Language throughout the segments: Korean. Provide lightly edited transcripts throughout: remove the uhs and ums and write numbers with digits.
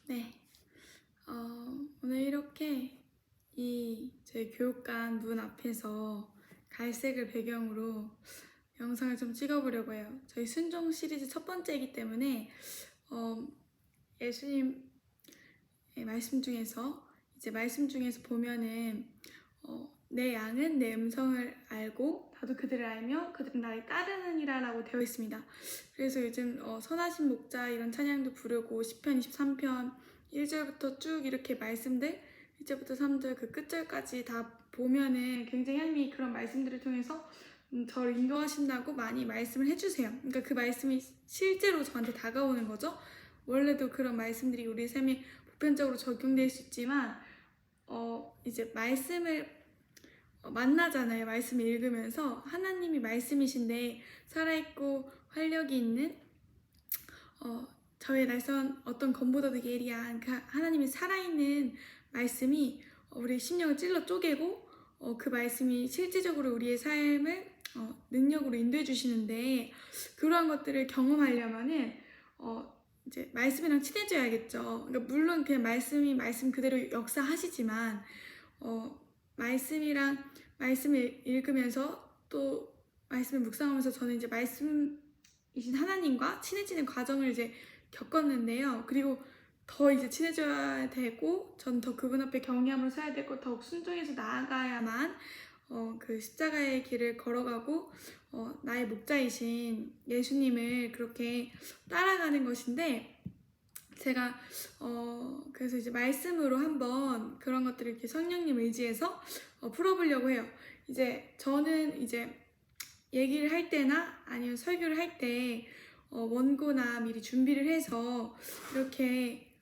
네, 오늘 이렇게 저희 교육관 문 앞에서 갈색을 배경으로 영상을 좀 찍어보려고 해요. 저희 순종 시리즈 첫 번째이기 때문에 예수님 말씀 중에서 보면은 내 양은 내 음성을 알고 나도 그들을 알며 그들은 나를 따르느니라 라고 되어 있습니다. 그래서 요즘 선하신 목자 이런 찬양도 부르고 시편 23편 1절부터 쭉 이렇게 말씀들 1절부터 3절 그 끝절까지 다 보면은 굉장히 하나님이 그런 말씀들을 통해서 저를 인도하신다고 많이 말씀을 해주세요. 그러니까 그 말씀이 실제로 저한테 다가오는 거죠. 원래도 그런 말씀들이 우리 삶에 보편적으로 적용될 수 있지만 이제 말씀을 만나잖아요. 말씀을 읽으면서 하나님이 말씀이신데 살아있고 활력이 있는 저의 날선 어떤 검보다도 예리한 그 하나님의 살아있는 말씀이 우리의 심령을 찔러 쪼개고 그 말씀이 실제적으로 우리의 삶을 능력으로 인도해 주시는데 그러한 것들을 경험하려면은 이제 말씀이랑 친해져야겠죠. 그러니까 물론 그냥 말씀 그대로 역사하시지만 말씀을 읽으면서 또 말씀을 묵상하면서 저는 이제 말씀이신 하나님과 친해지는 과정을 이제 겪었는데요. 그리고 더 이제 친해져야 되고 전 더 그분 앞에 경외함으로 서야 되고 더욱 순종해서 나아가야만 그 십자가의 길을 걸어가고 나의 목자이신 예수님을 그렇게 따라가는 것인데 제가 그래서 이제 말씀으로 한번 그런 것들을 이렇게 성령님 의지해서 풀어보려고 해요. 이제 저는 이제 얘기를 할 때나 아니면 설교를 할 때 원고나 미리 준비를 해서 이렇게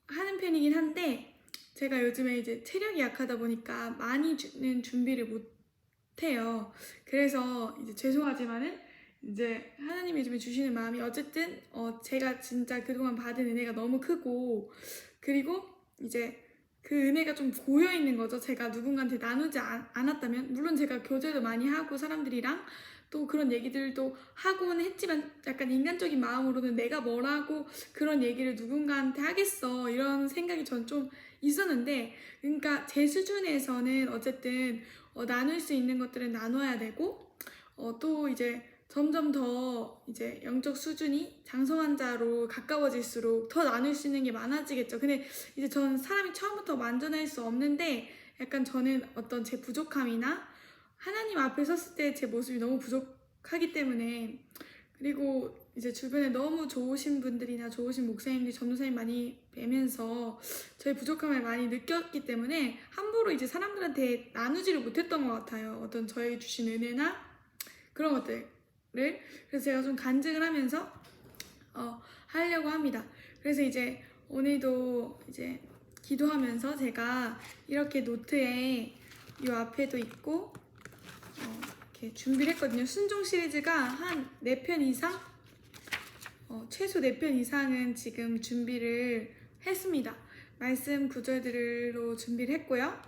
하는 편이긴 한데 제가 요즘에 이제 체력이 약하다 보니까 많이는 준비를 못해요. 그래서 이제 죄송하지만은 이제 하나님이 요즘에 주시는 마음이 어쨌든 제가 진짜 그동안 받은 은혜가 너무 크고 그리고 이제 그 은혜가 좀 고여 있는 거죠. 제가 누군가한테 나누지 않았다면 물론 제가 교제도 많이 하고 사람들이랑 또 그런 얘기들도 하고는 했지만 약간 인간적인 마음으로는 내가 뭐라고 그런 얘기를 누군가한테 하겠어 이런 생각이 전 좀 있었는데 그러니까 제 수준에서는 어쨌든 나눌 수 있는 것들은 나눠야 되고 또 이제 점점 더 이제 영적 수준이 장성한 자로 가까워질수록 더 나눌 수 있는 게 많아지겠죠. 근데 이제 전 사람이 처음부터 완전할 수 없는데 약간 저는 어떤 제 부족함이나 하나님 앞에 섰을 때 제 모습이 너무 부족하기 때문에 그리고 이제 주변에 너무 좋으신 분들이나 좋으신 목사님들이 전도사님 많이 뵈면서 저의 부족함을 많이 느꼈기 때문에 함부로 이제 사람들한테 나누지를 못했던 것 같아요. 어떤 저에게 주신 은혜나 그런 것들을. 그래서 제가 좀 간증을 하면서 하려고 합니다. 그래서 이제 오늘도 이제 기도하면서 제가 이렇게 노트에 이 앞에도 있고 이렇게 준비를 했거든요. 순종 시리즈가 한 4편 이상? 최소 4편 이상은 지금 준비를 했습니다. 말씀 구절들로 준비를 했고요.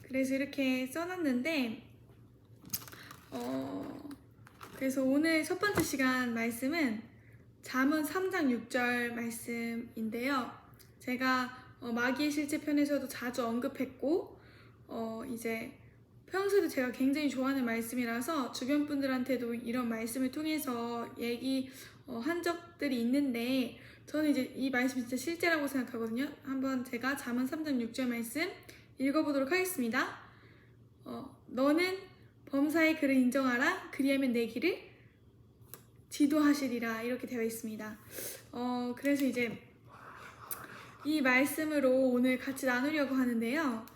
그래서 이렇게 써놨는데 그래서 오늘 첫 번째 시간 말씀은 잠언 3장 6절 말씀인데요. 제가 마귀의 실제 편에서도 자주 언급했고 이제 평소에도 제가 굉장히 좋아하는 말씀이라서 주변 분들한테도 이런 말씀을 통해서 얘기한 적들이 있는데 저는 이제 이 말씀이 진짜 실제라고 생각하거든요. 한번 제가 잠언 3장 6절 말씀 읽어보도록 하겠습니다. 너는 범사의 그를 인정하라. 그리하면 내 길을 지도하시리라. 이렇게 되어 있습니다. 그래서 이제 이 말씀으로 오늘 같이 나누려고 하는데요.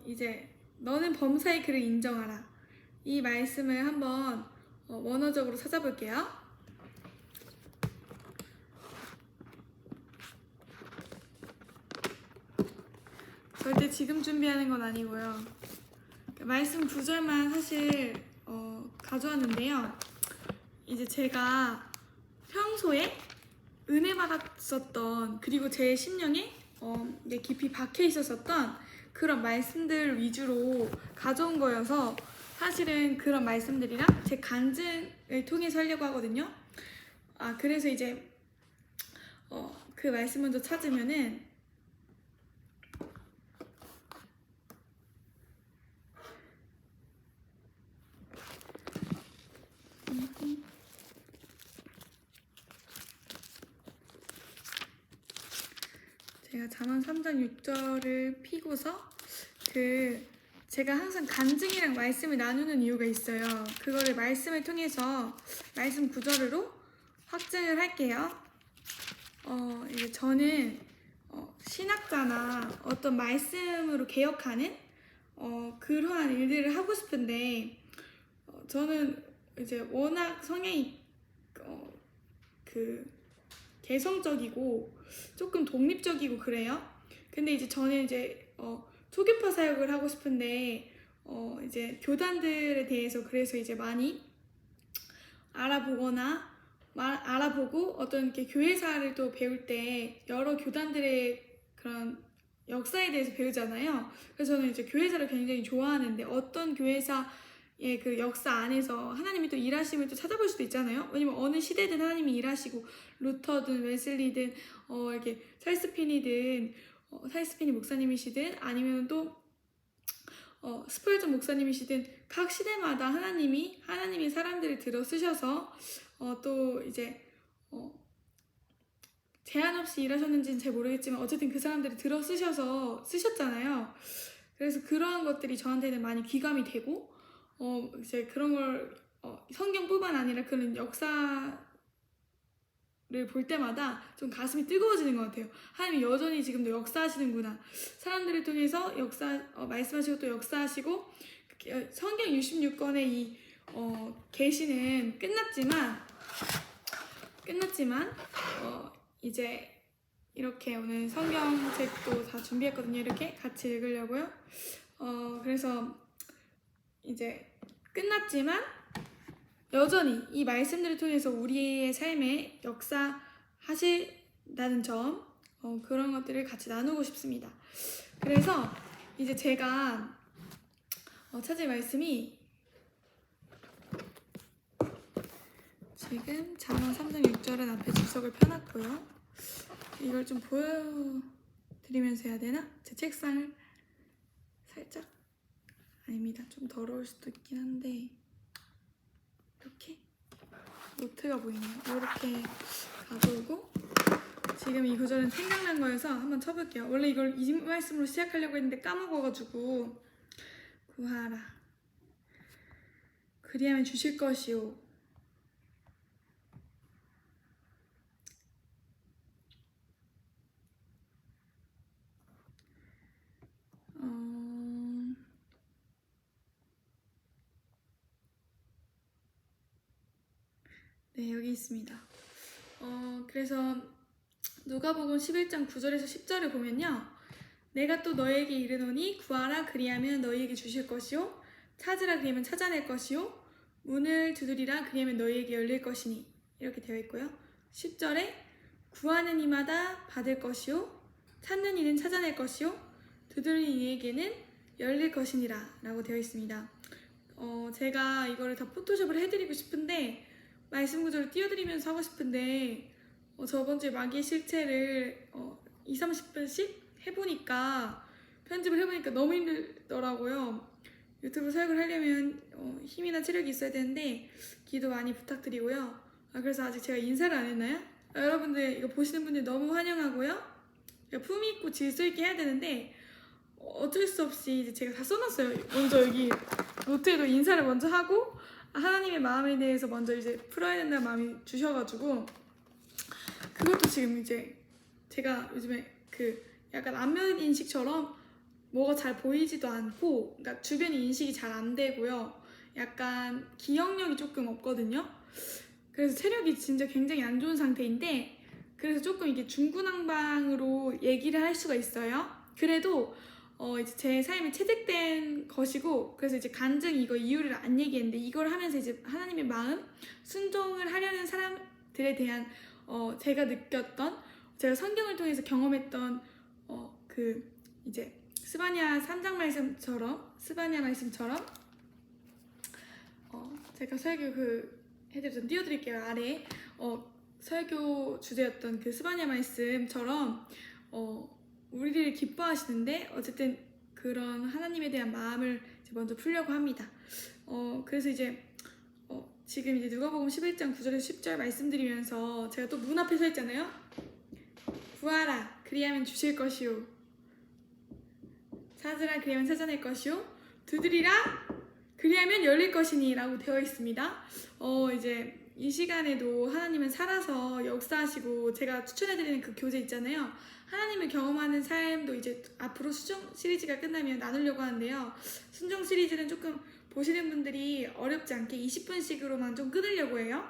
이제 너는 범사의 그를 인정하라. 이 말씀을 한번 원어적으로 찾아볼게요. 절대 지금 준비하는 건 아니고요. 말씀 구절만 사실 가져왔는데요. 이제 제가 평소에 은혜 받았었던 그리고 제 심령에 깊이 박혀 있었었던 그런 말씀들 위주로 가져온 거여서 사실은 그런 말씀들이랑 제 간증을 통해서 하려고 하거든요. 그래서 이제 그 말씀 먼저 찾으면은 제가 잠언 3장 6절을 피고서 제가 항상 간증이랑 말씀을 나누는 이유가 있어요. 그거를 말씀을 통해서 말씀 구절으로 확증을 할게요. 이제 저는 신학자나 어떤 말씀으로 개혁하는 그러한 일들을 하고 싶은데 저는 이제 워낙 성향이 개성적이고 조금 독립적이고 그래요. 근데 이제 저는 이제 초교파 사역을 하고 싶은데 이제 교단들에 대해서 그래서 이제 많이 알아보고 어떤 이렇게 교회사를 또 배울 때 여러 교단들의 그런 역사에 대해서 배우잖아요. 그래서 저는 이제 교회사를 굉장히 좋아하는데 어떤 교회사의 그 역사 안에서 하나님이 또 일하심을 또 찾아볼 수도 있잖아요. 왜냐면 어느 시대든 하나님이 일하시고 루터든 웨슬리든 이렇게 찰스피니든 찰스피니 목사님이시든 아니면 또 스펄전 목사님이시든 각 시대마다 하나님이 사람들을 들어 쓰셔서 또 이제 제한 없이 일하셨는지는 잘 모르겠지만 어쨌든 그 사람들을 들어 쓰셔서 쓰셨잖아요. 그래서 그러한 것들이 저한테는 많이 귀감이 되고 이제 그런 걸 성경뿐만 아니라 그런 역사를 볼 때마다 좀 가슴이 뜨거워지는 것 같아요. 하나님이 여전히 지금도 역사하시는구나. 사람들을 통해서 말씀하시고 또 역사하시고 성경 66권의 이 계시는 끝났지만 이제 이렇게 오늘 성경책도 다 준비했거든요. 이렇게 같이 읽으려고요. 그래서 이제 끝났지만 여전히 이 말씀들을 통해서 우리의 삶에 역사하신다는 점 그런 것들을 같이 나누고 싶습니다. 그래서 이제 제가 찾을 말씀이 지금 잠언 3장 6절은 앞에 집석을 펴놨고요. 이걸 좀 보여드리면서 해야 되나? 제 책상을 살짝 아닙니다. 좀 더러울 수도 있긴 한데 이렇게 노트가 보이네요. 이렇게 가져오고 지금 이 구절은 생각난 거여서 한번 쳐볼게요. 원래 이걸 이 말씀으로 시작하려고 했는데 까먹어가지고 구하라 그리하면 주실 것이요 네, 여기 있습니다. 그래서 누가복음 11장 9절에서 10절을 보면요. 내가 또 너에게 이르노니 구하라 그리하면 너희에게 주실 것이요 찾으라 그리하면 찾아낼 것이요 문을 두드리라 그리하면 너희에게 열릴 것이니 이렇게 되어 있고요. 10절에 구하는 이마다 받을 것이요 찾는 이는 찾아낼 것이요 두드리는 이에게는 열릴 것이니라 라고 되어 있습니다. 제가 이거를 다 포토샵을 해드리고 싶은데 말씀 구절을 띄워드리면서 하고 싶은데 저번주에 마귀의 실체를 20-30분씩 해보니까 편집을 해보니까 너무 힘들더라고요. 유튜브 사역을 하려면 힘이나 체력이 있어야 되는데 기도 많이 부탁드리고요. 그래서 아직 제가 인사를 안 했나요? 여러분들 이거 보시는 분들 너무 환영하고요. 품위 있고 질서 있게 해야 되는데 어쩔 수 없이 이제 제가 다 써놨어요. 먼저 여기 노트에도 인사를 먼저 하고 하나님의 마음에 대해서 먼저 이제 풀어야 된다는 마음이 주셔가지고 그것도 지금 이제 제가 요즘에 약간 안면 인식처럼 뭐가 잘 보이지도 않고 그러니까 주변이 인식이 잘 안 되고요. 약간 기억력이 조금 없거든요. 그래서 체력이 진짜 굉장히 안 좋은 상태인데 그래서 조금 이게 중구난방으로 얘기를 할 수가 있어요. 그래도 이제 제 삶이 채택된 것이고 그래서 이제 간증 이거 이유를 안 얘기했는데 이걸 하면서 이제 하나님의 마음 순종을 하려는 사람들에 대한 제가 느꼈던 제가 성경을 통해서 경험했던 이제 스바냐 3장 말씀처럼 제가 설교 해드려 좀 띄워드릴게요. 아래에 설교 주제였던 그 스바냐 말씀처럼 우리를 기뻐하시는데 어쨌든 그런 하나님에 대한 마음을 이제 먼저 풀려고 합니다. 그래서 이제 지금 이제 누가복음 11장 9절에서 10절 말씀드리면서 제가 또 문 앞에 서 있잖아요. 구하라 그리하면 주실 것이요, 찾으라 그리하면 찾아낼 것이요, 두드리라 그리하면 열릴 것이니 라고 되어 있습니다. 이제 이 시간에도 하나님은 살아서 역사하시고, 제가 추천해드리는 그 교재 있잖아요. 하나님을 경험하는 삶도 이제 앞으로 순종 시리즈가 끝나면 나누려고 하는데요. 순종 시리즈는 조금 보시는 분들이 어렵지 않게 20분씩으로만 좀 끊으려고 해요.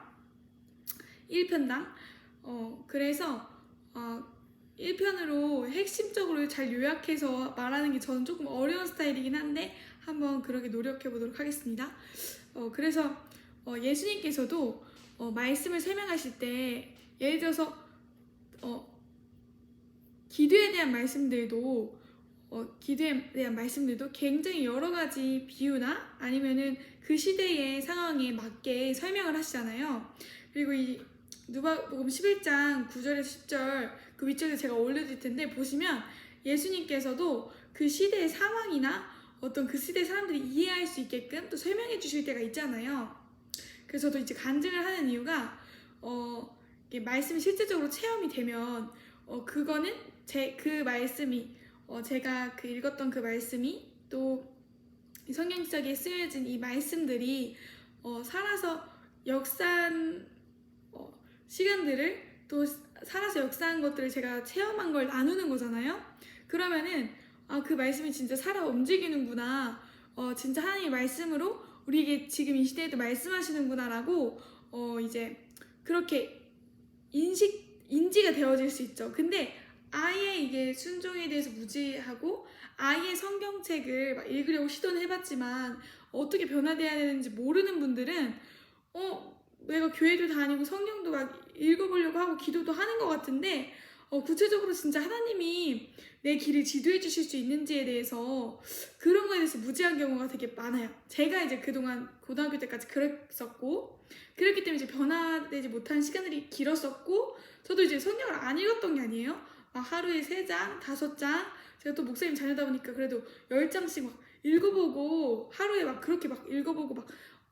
1편당. 그래서 1편으로 핵심적으로 잘 요약해서 말하는 게 저는 조금 어려운 스타일이긴 한데 한번 그렇게 노력해 보도록 하겠습니다. 그래서 예수님께서도 말씀을 설명하실 때 예를 들어서 기도에 대한 말씀들도 굉장히 여러 가지 비유나 아니면은 그 시대의 상황에 맞게 설명을 하시잖아요. 그리고 이 누가복음 11장 9절에서 10절 그 위쪽에 제가 올려드릴 텐데 보시면 예수님께서도 그 시대의 상황이나 어떤 그 시대 사람들이 이해할 수 있게끔 또 설명해 주실 때가 있잖아요. 그래서 저도 이제 간증을 하는 이유가 이게 말씀이 실제적으로 체험이 되면 그거는 그 말씀이 제가 그 읽었던 그 말씀이 또 성경책에 쓰여진 이 말씀들이 살아서 역사한 시간들을 또 살아서 역사한 것들을 제가 체험한 걸 나누는 거잖아요. 그러면은 그 말씀이 진짜 살아 움직이는구나, 진짜 하나님의 말씀으로 우리에게 지금 이 시대에도 말씀하시는구나 라고 이제 그렇게 인지가 되어질 수 있죠. 근데 아예 이게 순종에 대해서 무지하고 아예 성경책을 막 읽으려고 시도는 해봤지만 어떻게 변화돼야 되는지 모르는 분들은 내가 교회도 다니고 성경도 막 읽어보려고 하고 기도도 하는 것 같은데 구체적으로 진짜 하나님이 내 길을 지도해 주실 수 있는지에 대해서 그런 거에 대해서 무지한 경우가 되게 많아요. 제가 이제 그동안 고등학교 때까지 그랬었고, 그렇기 때문에 이제 변화되지 못한 시간들이 길었었고, 저도 이제 성경을 안 읽었던 게 아니에요. 막 하루에 3장, 5장, 제가 또 목사님 자녀다 보니까 그래도 10장씩 막 읽어보고, 하루에 막 그렇게 막 읽어보고, 막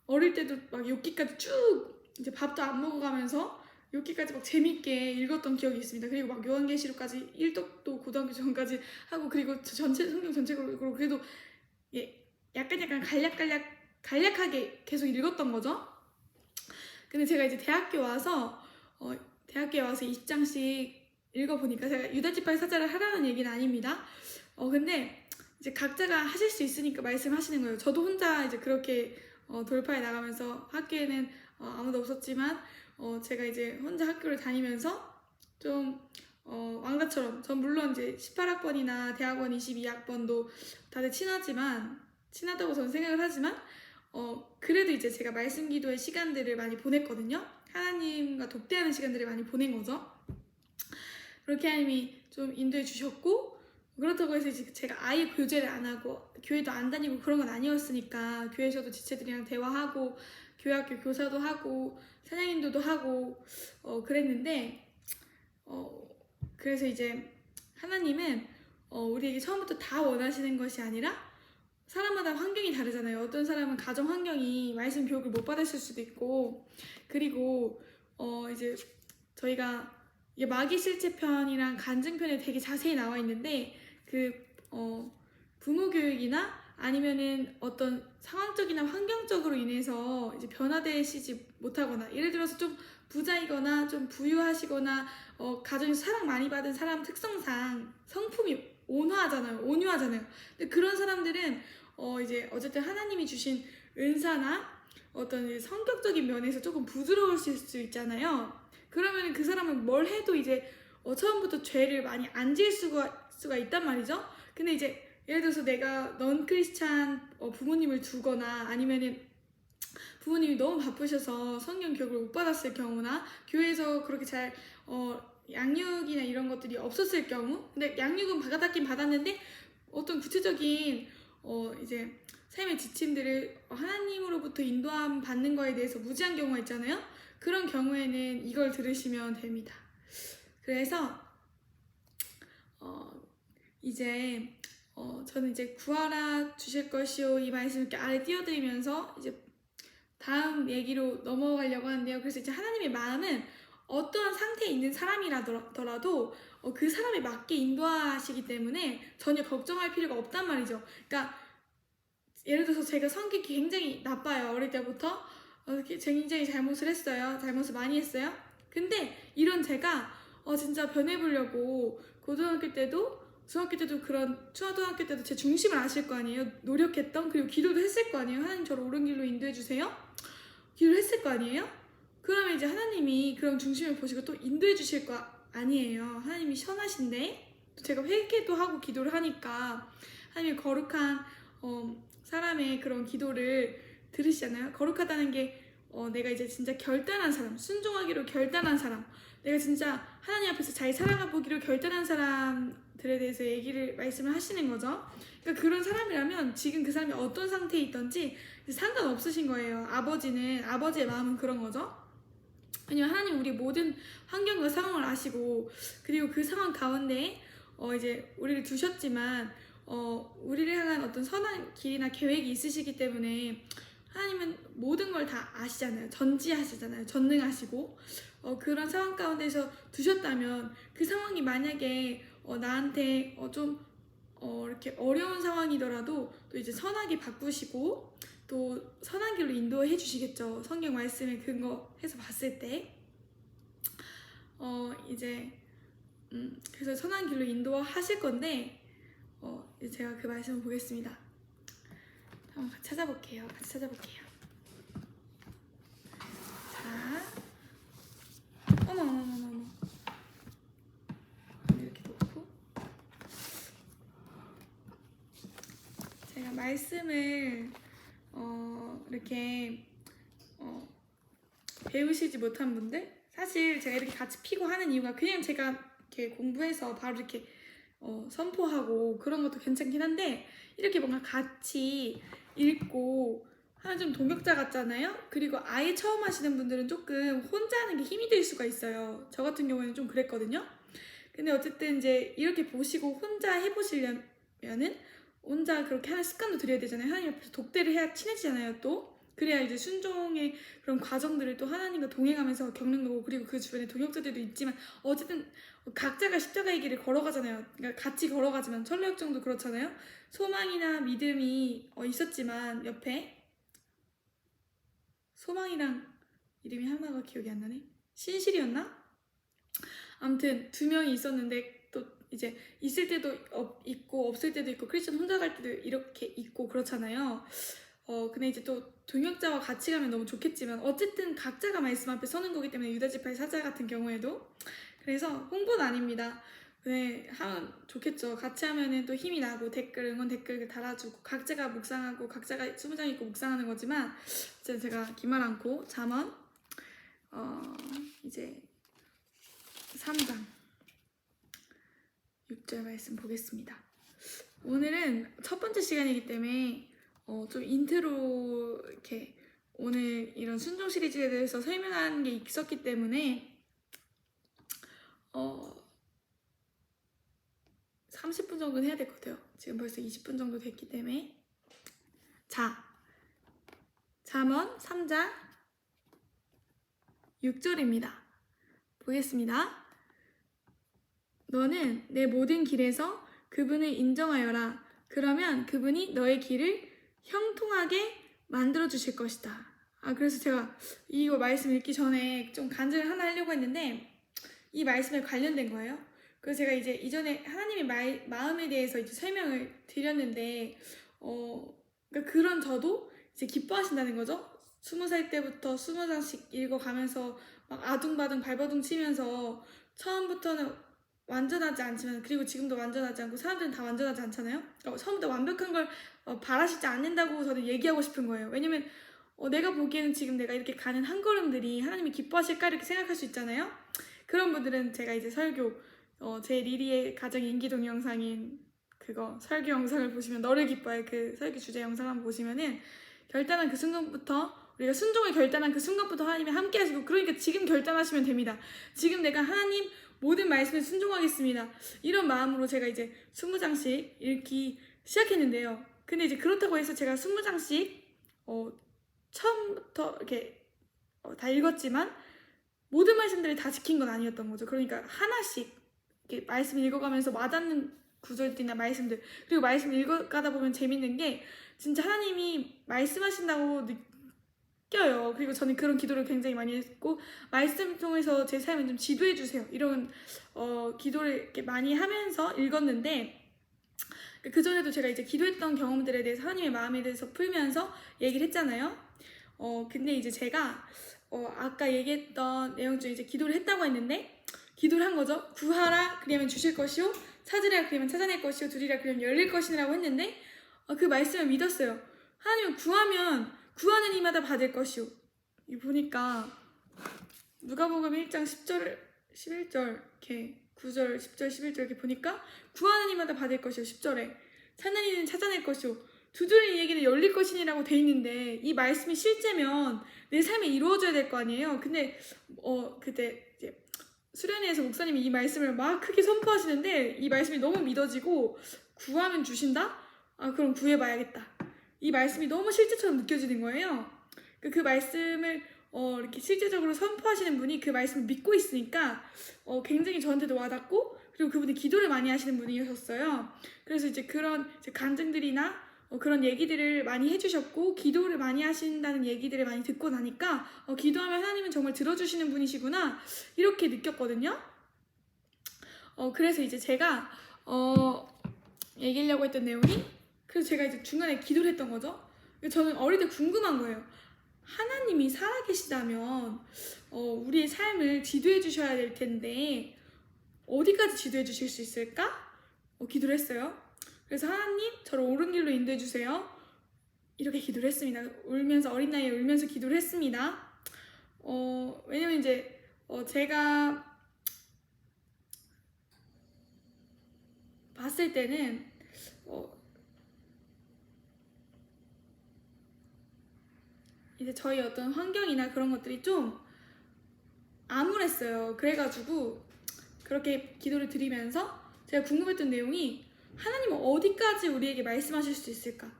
어릴 때도 막 욥기까지 쭉 이제 밥도 안 먹어가면서 욥기까지 막 재밌게 읽었던 기억이 있습니다. 그리고 막 요한계시록까지 1독도 고등학교 전까지 하고, 그리고 전체 성경 전체적으로 그래도 약간 간략하게 계속 읽었던 거죠. 근데 제가 이제 대학교에 와서 20장씩 읽어보니까, 제가 유다지파의 사자를 하라는 얘기는 아닙니다. 근데 이제 각자가 하실 수 있으니까 말씀하시는 거예요. 저도 혼자 이제 그렇게 돌파해 나가면서, 학교에는 아무도 없었지만 제가 이제 혼자 학교를 다니면서 좀 왕가처럼, 전 물론 이제 18학번이나 대학원 22학번도 다들 친하다고 저는 생각을 하지만 그래도 이제 제가 말씀 기도의 시간들을 많이 보냈거든요. 하나님과 독대하는 시간들을 많이 보낸 거죠. 그렇게 하나님이 좀 인도해 주셨고, 그렇다고 해서 이제 제가 아예 교제를 안 하고 교회도 안 다니고 그런 건 아니었으니까 교회에서도 지체들이랑 대화하고 교회학교 교사도 하고 사냥인도도 하고 그랬는데 그래서 이제 하나님은 우리에게 처음부터 다 원하시는 것이 아니라 사람마다 환경이 다르잖아요. 어떤 사람은 가정 환경이 말씀 교육을 못 받았을 수도 있고, 그리고 이제 저희가 이게 마귀 실체편이랑 간증편에 되게 자세히 나와 있는데 그 부모 교육이나 아니면은 어떤 상황적이나 환경적으로 인해서 이제 변화되시지 못하거나, 예를 들어서 좀 부자이거나 좀 부유하시거나 가정에서 사랑 많이 받은 사람 특성상 성품이 온유하잖아요. 근데 그런 사람들은 이제 어쨌든 하나님이 주신 은사나 어떤 이제 성격적인 면에서 조금 부드러우실 수 있잖아요. 그러면 그 사람은 뭘 해도 이제 처음부터 죄를 많이 안 지을 수가 있단 말이죠. 근데 이제 예를 들어서 내가 넌 크리스찬 부모님을 두거나 아니면은 부모님이 너무 바쁘셔서 성경 교육을 못 받았을 경우나 교회에서 그렇게 잘 양육이나 이런 것들이 없었을 경우, 근데 양육은 받았긴 받았는데 어떤 구체적인 이제 삶의 지침들을 하나님으로부터 인도함 받는 거에 대해서 무지한 경우가 있잖아요. 그런 경우에는 이걸 들으시면 됩니다. 그래서 이제 저는 이제 구하라 주실 것이요 이 말씀 이렇게 아래 띄워드리면서 이제 다음 얘기로 넘어가려고 하는데요. 그래서 이제 하나님의 마음은 어떠한 상태에 있는 사람이라더라도 그 사람에 맞게 인도하시기 때문에 전혀 걱정할 필요가 없단 말이죠. 그러니까 예를 들어서 제가 성격이 굉장히 나빠요. 어릴 때부터 굉장히 잘못을 했어요. 잘못을 많이 했어요. 근데 이런 제가 진짜 변해보려고 고등학교 때도 중학교 때도 그런 초등학교 때도 제 중심을 아실 거 아니에요. 노력했던 그리고 기도도 했을 거 아니에요. 하나님 저를 옳은 길로 인도해 주세요. 기도를 했을 거 아니에요. 그러면 이제 하나님이 그런 중심을 보시고 또 인도해 주실 거 아니에요. 하나님이 선하신데 제가 회개도 하고 기도를 하니까 하나님이 거룩한 사람의 그런 기도를 들으시잖아요. 거룩하다는 게 내가 이제 진짜 결단한 사람, 순종하기로 결단한 사람, 내가 진짜 하나님 앞에서 잘 살아가 보기로 결단한 사람들에 대해서 말씀을 하시는 거죠. 그러니까 그런 사람이라면 지금 그 사람이 어떤 상태에 있던지 상관없으신 거예요. 아버지의 마음은 그런 거죠. 왜냐면 하나님 우리 모든 환경과 상황을 아시고 그리고 그 상황 가운데 이제 우리를 두셨지만 우리를 향한 어떤 선한 길이나 계획이 있으시기 때문에 하나님은 모든 걸 다 아시잖아요. 전지하시잖아요. 전능하시고 그런 상황 가운데서 두셨다면 그 상황이 만약에 나한테 좀 이렇게 어려운 상황이더라도 또 이제 선하게 바꾸시고 또 선한 길로 인도해 주시겠죠. 성경 말씀에 근거해서 봤을 때 이제 그래서 선한 길로 인도하실 건데 이제 제가 그 말씀을 보겠습니다. 한번 같이 찾아볼게요. 자, 어머 이렇게 놓고 제가 말씀을 이렇게 배우시지 못한 분들 사실 제가 이렇게 같이 피고 하는 이유가 그냥 제가 이렇게 공부해서 바로 이렇게 선포하고 그런 것도 괜찮긴 한데 이렇게 뭔가 같이 읽고 하면 좀 동역자 같잖아요. 그리고 아예 처음 하시는 분들은 조금 혼자 하는 게 힘이 들 수가 있어요. 저 같은 경우에는 좀 그랬거든요. 근데 어쨌든 이제 이렇게 보시고 혼자 해보시려면은 혼자 그렇게 하는 습관도 들여야 되잖아요. 하나님 앞에서 독대를 해야 친해지잖아요. 또 그래야 이제 순종의 그런 과정들을 또 하나님과 동행하면서 겪는 거고 그리고 그 주변에 동역자들도 있지만 어쨌든 각자가 십자가의 길을 걸어가잖아요. 그러니까 같이 걸어가지만 천리역정도 그렇잖아요. 소망이나 믿음이 있었지만 옆에 소망이랑 이름이 하나가 기억이 안 나네. 신실이었나? 아무튼 두 명이 있었는데 또 이제 있을 때도 있고 없을 때도 있고 크리스천 혼자 갈 때도 이렇게 있고 그렇잖아요. 근데 이제 또 동역자와 같이 가면 너무 좋겠지만 어쨌든 각자가 말씀 앞에 서는 거기 때문에 유다지파의 사자 같은 경우에도 그래서 홍보는 아닙니다. 네, 하면 좋겠죠. 같이 하면은 또 힘이 나고 응원 댓글 달아주고 각자가 묵상하고 각자가 20장 있고 묵상하는 거지만 이제 제가 기말 않고 잠언 이제 3장 6절 말씀 보겠습니다. 오늘은 첫 번째 시간이기 때문에 좀 인트로 이렇게 오늘 이런 순종 시리즈에 대해서 설명하는 게 있었기 때문에 30분 정도는 해야 될 것 같아요. 지금 벌써 20분 정도 됐기 때문에 자, 잠언 3장 6절입니다. 보겠습니다. 너는 내 모든 길에서 그분을 인정하여라. 그러면 그분이 너의 길을 형통하게 만들어 주실 것이다. 그래서 제가 이거 말씀 읽기 전에 좀 간증을 하나 하려고 했는데 이 말씀에 관련된 거예요. 그래서 제가 이제 이전에 하나님의 마음에 대해서 이제 설명을 드렸는데 그러니까 그런 저도 이제 기뻐하신다는 거죠. 20살 때부터 20장씩 읽어가면서 막 아둥바둥 발버둥 치면서 처음부터는 완전하지 않지만 그리고 지금도 완전하지 않고 사람들은 다 완전하지 않잖아요. 처음부터 완벽한 걸 바라시지 않는다고 저는 얘기하고 싶은 거예요. 왜냐면 내가 보기에는 지금 내가 이렇게 가는 한 걸음들이 하나님이 기뻐하실까 이렇게 생각할 수 있잖아요. 그런 분들은 제가 이제 설교 제 리리의 가정 인기 동영상인 그거 설교 영상을 보시면 너를 기뻐해 그 설교 주제 영상 한번 보시면은 결단한 그 순간부터 우리가 순종을 결단한 그 순간부터 하나님이 함께 하시고 그러니까 지금 결단하시면 됩니다. 지금 내가 하나님 모든 말씀에 순종하겠습니다. 이런 마음으로 제가 이제 20장씩 읽기 시작했는데요. 근데 이제 그렇다고 해서 제가 20장씩 처음부터 이렇게 다 읽었지만 모든 말씀들을 다 지킨 건 아니었던 거죠. 그러니까 하나씩 이렇게 말씀 읽어가면서 와닿는 구절들이나 말씀들 그리고 말씀 읽어가다 보면 재밌는 게 진짜 하나님이 말씀하신다고 느껴요. 그리고 저는 그런 기도를 굉장히 많이 했고 말씀 통해서 제 삶을 좀 지도해 주세요. 이런 기도를 이렇게 많이 하면서 읽었는데 그 전에도 제가 이제 기도했던 경험들에 대해서 하나님의 마음에 대해서 풀면서 얘기를 했잖아요. 근데 이제 제가 아까 얘기했던 내용 중에 이제 기도를 했다고 했는데 기도를 한 거죠. 구하라 그러면 주실 것이요 찾으라 그러면 찾아낼 것이요 두드리라 그러면 열릴 것이라고 했는데 그 말씀을 믿었어요. 하나님은 구하면 구하는 이마다 받을 것이요. 이 보니까 누가복음 1장 10절 11절 이렇게 9절 10절 11절 이렇게 보니까 구하는 이마다 받을 것이요 10절에 찾는 이는 찾아낼 것이요 두드리는 얘기는 열릴 것이니라고 돼 있는데 이 말씀이 실제면 내 삶에 이루어져야 될 거 아니에요. 근데 그때 이제 수련회에서 목사님이 이 말씀을 막 크게 선포하시는데 이 말씀이 너무 믿어지고 구하면 주신다? 그럼 구해봐야겠다. 이 말씀이 너무 실제처럼 느껴지는 거예요. 그 말씀을 이렇게 실제적으로 선포하시는 분이 그 말씀을 믿고 있으니까 굉장히 저한테도 와닿고 그리고 그분이 기도를 많이 하시는 분이셨어요. 그래서 이제 그런 이제 간증들이나 그런 얘기들을 많이 해주셨고 기도를 많이 하신다는 얘기들을 많이 듣고 나니까 기도하면 하나님은 정말 들어주시는 분이시구나 이렇게 느꼈거든요. 그래서 이제 제가 얘기하려고 했던 내용이 그래서 제가 이제 중간에 기도를 했던 거죠. 저는 어릴 때 궁금한 거예요. 하나님이 살아계시다면 우리의 삶을 지도해 주셔야 될 텐데 어디까지 지도해 주실 수 있을까? 기도를 했어요. 그래서 하나님 저를 옳은 길로 인도해 주세요. 이렇게 기도를 했습니다. 울면서 어린 나이에 울면서 기도를 했습니다. 왜냐면 이제 제가 봤을 때는 이제 저희 어떤 환경이나 그런 것들이 좀 암울했어요. 그래가지고 그렇게 기도를 드리면서 제가 궁금했던 내용이 하나님은 어디까지 우리에게 말씀하실 수 있을까?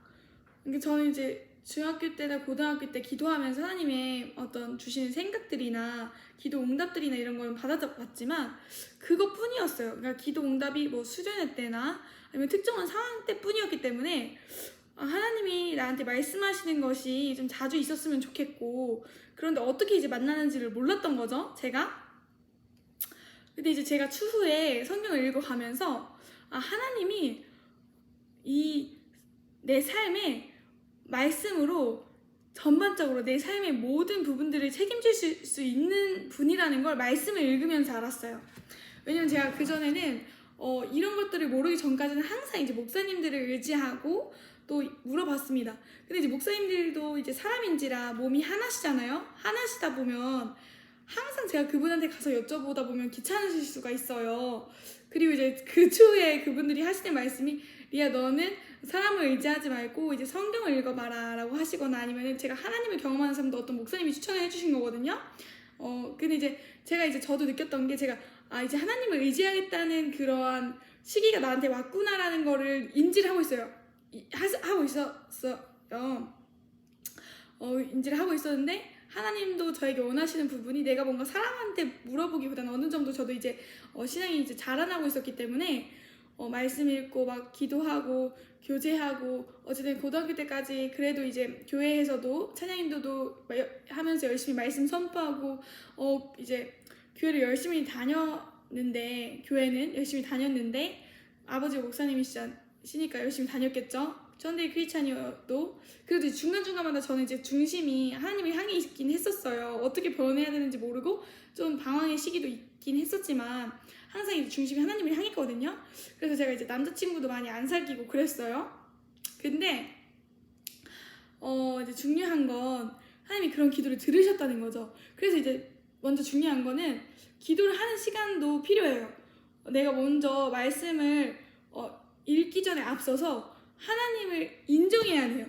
그러니까 저는 이제 중학교 때나 고등학교 때 기도하면서 하나님의 어떤 주시는 생각들이나 기도 응답들이나 이런 걸 받아봤지만 그것뿐이었어요. 그러니까 기도 응답이 뭐 수련회 때나 아니면 특정한 상황 때뿐이었기 때문에 하나님이 나한테 말씀하시는 것이 좀 자주 있었으면 좋겠고 그런데 어떻게 이제 만나는지를 몰랐던 거죠, 제가. 근데 이제 제가 추후에 성경을 읽어가면서 하나님이 내 삶에 말씀으로 전반적으로 내 삶의 모든 부분들을 책임질 수 있는 분이라는 걸 말씀을 읽으면서 알았어요. 왜냐면 제가 그전에는 이런 것들을 모르기 전까지는 항상 이제 목사님들을 의지하고 또 물어봤습니다. 근데 이제 목사님들도 이제 사람인지라 몸이 하나시잖아요. 하나시다 보면 항상 제가 그분한테 가서 여쭤보다 보면 귀찮으실 수가 있어요. 그리고 이제 그 추후에 그분들이 하시는 말씀이 리아 너는 사람을 의지하지 말고 이제 성경을 읽어봐라 라고 하시거나 아니면 제가 하나님을 경험하는 사람도 어떤 목사님이 추천을 해주신 거거든요. 근데 이제 제가 이제 저도 느꼈던 게 제가 이제 하나님을 의지하겠다는 그러한 시기가 나한테 왔구나라는 거를 인지를 하고 있어요. 하고 있었어요. 인지를 하고 있었는데 하나님도 저에게 원하시는 부분이 내가 뭔가 사람한테 물어보기보다는 어느 정도 저도 이제 신앙이 이제 자라나고 있었기 때문에 말씀 읽고 막 기도하고 교제하고 어쨌든 고등학교 때까지 그래도 이제 교회에서도 찬양인도도 하면서 열심히 말씀 선포하고 이제 교회를 열심히 다녔는데 교회는 열심히 다녔는데 아버지가 목사님이시니까 열심히 다녔겠죠. 썬데이 크리스찬이어도 그래도 중간중간마다 저는 이제 중심이 하나님을 향해 있긴 했었어요. 어떻게 변해야 되는지 모르고 좀 방황의 시기도 있긴 했었지만 항상 이제 중심이 하나님을 향했거든요. 그래서 제가 이제 남자친구도 많이 안 사귀고 그랬어요. 근데 이제 중요한 건 하나님이 그런 기도를 들으셨다는 거죠. 그래서 이제 먼저 중요한 거는 기도를 하는 시간도 필요해요. 내가 먼저 말씀을 읽기 전에 앞서서 하나님을 인정해야 돼요.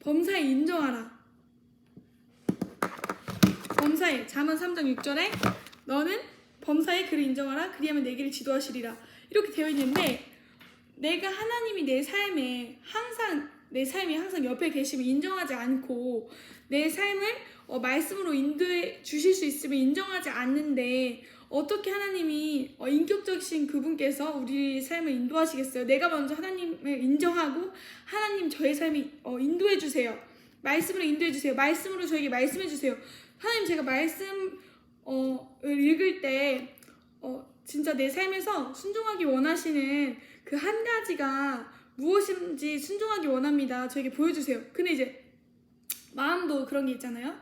범사에 인정하라. 범사에 잠언 3장 6절에 너는 범사에 그를 인정하라. 그리하면 내 길을 지도하시리라. 이렇게 되어 있는데 내가 하나님이 내 삶이 항상 옆에 계시면 인정하지 않고 내 삶을 말씀으로 인도해 주실 수 있으면 인정하지 않는데 어떻게 하나님이 인격적이신 그분께서 우리 삶을 인도하시겠어요? 내가 먼저 하나님을 인정하고 하나님 저의 삶이 인도해 주세요. 말씀으로 인도해 주세요. 말씀으로 저에게 말씀해 주세요. 하나님 제가 말씀을 읽을 때 진짜 내 삶에서 순종하기 원하시는 그 한 가지가 무엇인지 순종하기 원합니다. 저에게 보여주세요. 근데 이제 마음도 그런 게 있잖아요.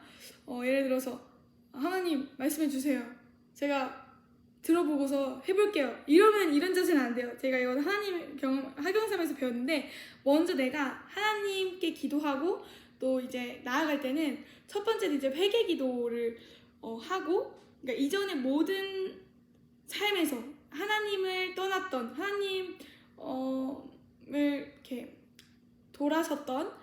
예를 들어서 하나님 말씀해 주세요. 제가 들어보고서 해볼게요. 이러면 이런 자세는 안 돼요. 제가 이거 하나님 학용삼에서 배웠는데 먼저 내가 하나님께 기도하고 또 이제 나아갈 때는 첫 번째는 이제 회개 기도를 하고 그러니까 이전의 모든 삶에서 하나님을 떠났던 하나님을 이렇게 돌아섰던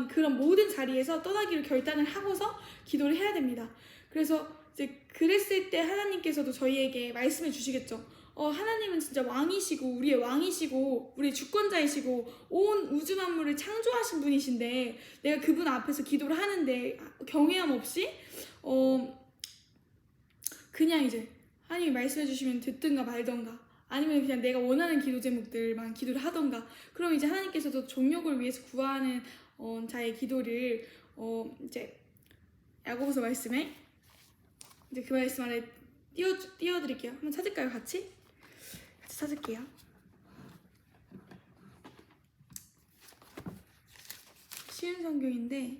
그런 모든 자리에서 떠나기를 결단을 하고서 기도를 해야 됩니다. 그래서 이제 그랬을 때 하나님께서도 저희에게 말씀해 주시겠죠. 하나님은 진짜 왕이시고 우리의 왕이시고 우리의 주권자이시고 온 우주 만물을 창조하신 분이신데 내가 그분 앞에서 기도를 하는데 경외함 없이 그냥 이제 하나님이 말씀해 주시면 듣든가 말던가 아니면 그냥 내가 원하는 기도 제목들만 기도를 하던가 그럼 이제 하나님께서도 종욕을 위해서 구하는 자의 기도를 이제 야고보서 말씀에 이제 그 말씀 아래 띄워드릴게요. 한번 찾을까요? 같이 찾을게요. 쉬운 성경인데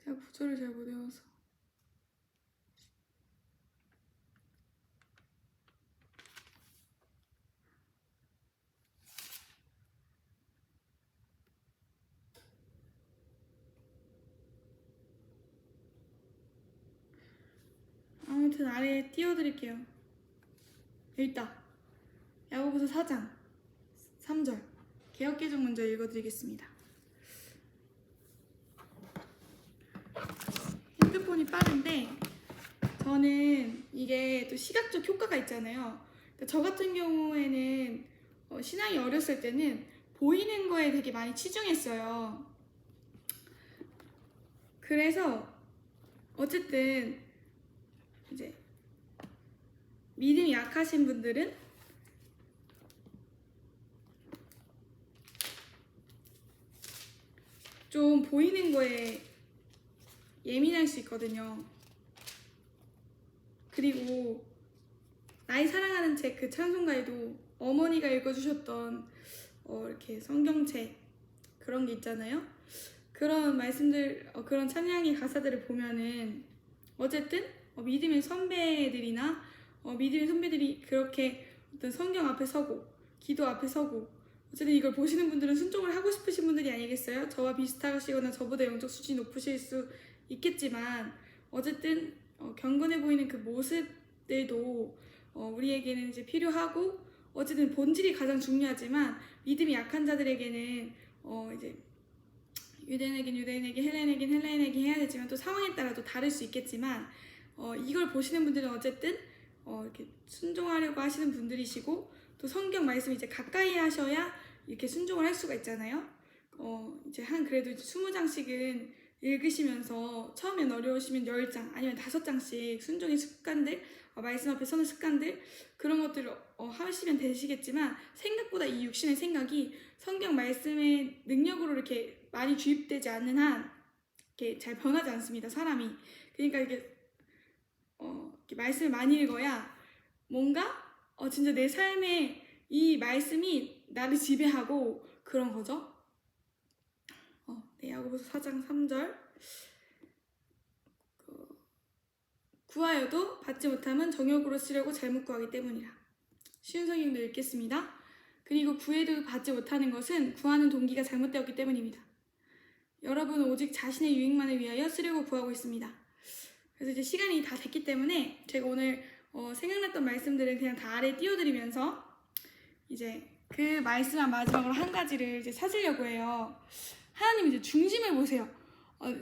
제가 구절을 잘 못 외워서 아무튼 아래에 띄워드릴게요. 여기 있다. 야고보서 4장 3절 개역개정 먼저 읽어드리겠습니다. 핸드폰이 빠른데 저는 이게 또 시각적 효과가 있잖아요. 그러니까 저 같은 경우에는 신앙이 어렸을 때는 보이는 거에 되게 많이 치중했어요. 그래서 어쨌든 이제 믿음이 약하신 분들은 좀 보이는 거에 예민할 수 있거든요. 그리고 나의 사랑하는 책 그 찬송가에도 어머니가 읽어주셨던 이렇게 성경책 그런 게 있잖아요. 그런 말씀들 그런 찬양의 가사들을 보면은 어쨌든 믿음의 선배들이나 믿음의 선배들이 그렇게 어떤 성경 앞에 서고 기도 앞에 서고 어쨌든 이걸 보시는 분들은 순종을 하고 싶으신 분들이 아니겠어요? 저와 비슷하시거나 저보다 영적 수준이 높으실 수 있겠지만 어쨌든 경건해 보이는 그 모습들도 우리에게는 이제 필요하고 어쨌든 본질이 가장 중요하지만 믿음이 약한 자들에게는 이제 유대인에겐 유대인에게 헬라인에겐 헬라인에게 해야 되지만 또 상황에 따라 또 다를 수 있겠지만 이걸 보시는 분들은 어쨌든 이렇게 순종하려고 하시는 분들이시고 또 성경 말씀 이제 가까이 하셔야 이렇게 순종을 할 수가 있잖아요. 이제 그래도 이제 20장씩은 읽으시면서 처음엔 어려우시면 10장 아니면 5장씩 순종의 습관들 말씀 앞에 서는 습관들 그런 것들을 하시면 되시겠지만 생각보다 이 육신의 생각이 성경 말씀의 능력으로 이렇게 많이 주입되지 않는 한 이렇게 잘 변하지 않습니다. 사람이. 그러니까 이게 이렇게 말씀을 많이 읽어야 뭔가 진짜 내 삶에 이 말씀이 나를 지배하고 그런 거죠. 네, 야고보서 4장 3절. 구하여도 받지 못하면 정욕으로 쓰려고 잘못 구하기 때문이라. 쉬운 성경도 읽겠습니다. 그리고 구해도 받지 못하는 것은 구하는 동기가 잘못되었기 때문입니다. 여러분은 오직 자신의 유익만을 위하여 쓰려고 구하고 있습니다. 그래서 이제 시간이 다 됐기 때문에 제가 오늘 생각났던 말씀들을 그냥 다 아래 띄워드리면서 이제 그 말씀한 마지막으로 한 가지를 이제 찾으려고 해요. 하나님 이제 중심을 보세요.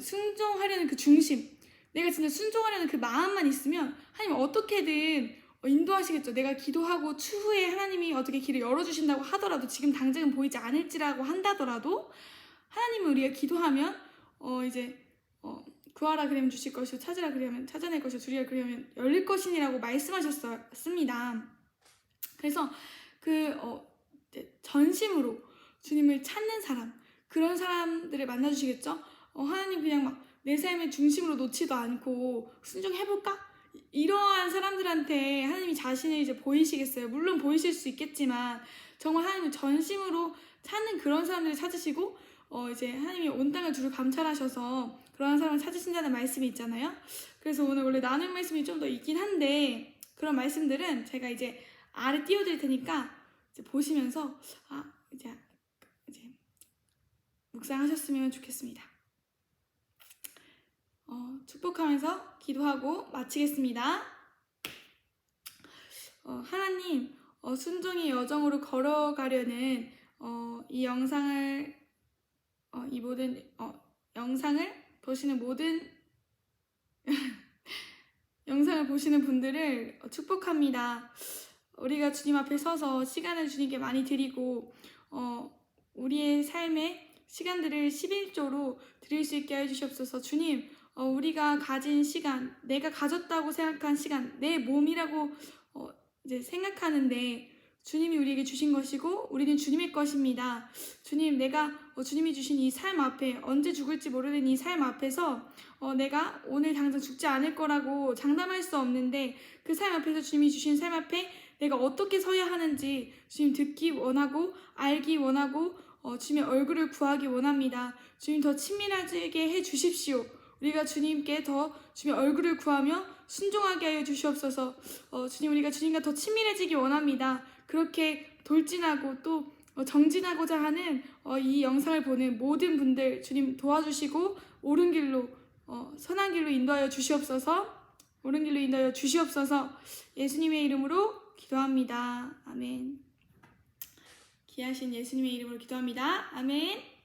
순종하려는 그 중심. 내가 진짜 순종하려는 그 마음만 있으면 하나님 어떻게든 인도하시겠죠. 내가 기도하고 추후에 하나님이 어떻게 길을 열어주신다고 하더라도 지금 당장은 보이지 않을지라고 한다더라도 하나님은 우리가 기도하면 구하라 그러면 주실 것이요 찾으라 그러면 찾아낼 것이요 두리라 그러면 열릴 것이니라고 말씀하셨습니다. 그래서 전심으로 주님을 찾는 사람, 그런 사람들을 만나주시겠죠. 하나님 그냥 막 내 삶의 중심으로 놓지도 않고 순종해볼까? 이러한 사람들한테 하나님이 자신을 이제 보이시겠어요. 물론 보이실 수 있겠지만 정말 하나님을 전심으로 찾는 그런 사람들을 찾으시고 이제 하나님이 온 땅을 두루 감찰하셔서 그러한 사람을 찾으신다는 말씀이 있잖아요. 그래서 오늘 원래 나눌 말씀이 좀 더 있긴 한데 그런 말씀들은 제가 이제 아래 띄워드릴 테니까 이제 보시면서 이제 묵상하셨으면 좋겠습니다. 축복하면서 기도하고 마치겠습니다. 하나님, 순종의 여정으로 걸어가려는 이 영상을 이 모든 영상을 보시는 모든 영상을 보시는 분들을 축복합니다. 우리가 주님 앞에 서서 시간을 주님께 많이 드리고 우리의 삶의 시간들을 11조로 드릴 수 있게 해주시옵소서. 주님, 우리가 가진 시간, 내가 가졌다고 생각한 시간, 내 몸이라고 이제 생각하는데 주님이 우리에게 주신 것이고 우리는 주님의 것입니다. 주님, 내가 주님이 주신 이 삶 앞에 언제 죽을지 모르는 이 삶 앞에서 내가 오늘 당장 죽지 않을 거라고 장담할 수 없는데 그 삶 앞에서 주님이 주신 삶 앞에 내가 어떻게 서야 하는지 주님 듣기 원하고 알기 원하고 주님의 얼굴을 구하기 원합니다. 주님 더 친밀하게 해주십시오. 우리가 주님께 더 주님의 얼굴을 구하며 순종하게 하여 주시옵소서. 주님, 우리가 주님과 더 친밀해지기 원합니다. 그렇게 돌진하고 또 정진하고자 하는 이 영상을 보는 모든 분들 주님 도와주시고 옳은 길로 선한 길로 인도하여 주시옵소서. 옳은 길로 인도하여 주시옵소서. 예수님의 이름으로 기도합니다. 아멘. 귀하신 예수님의 이름으로 기도합니다. 아멘.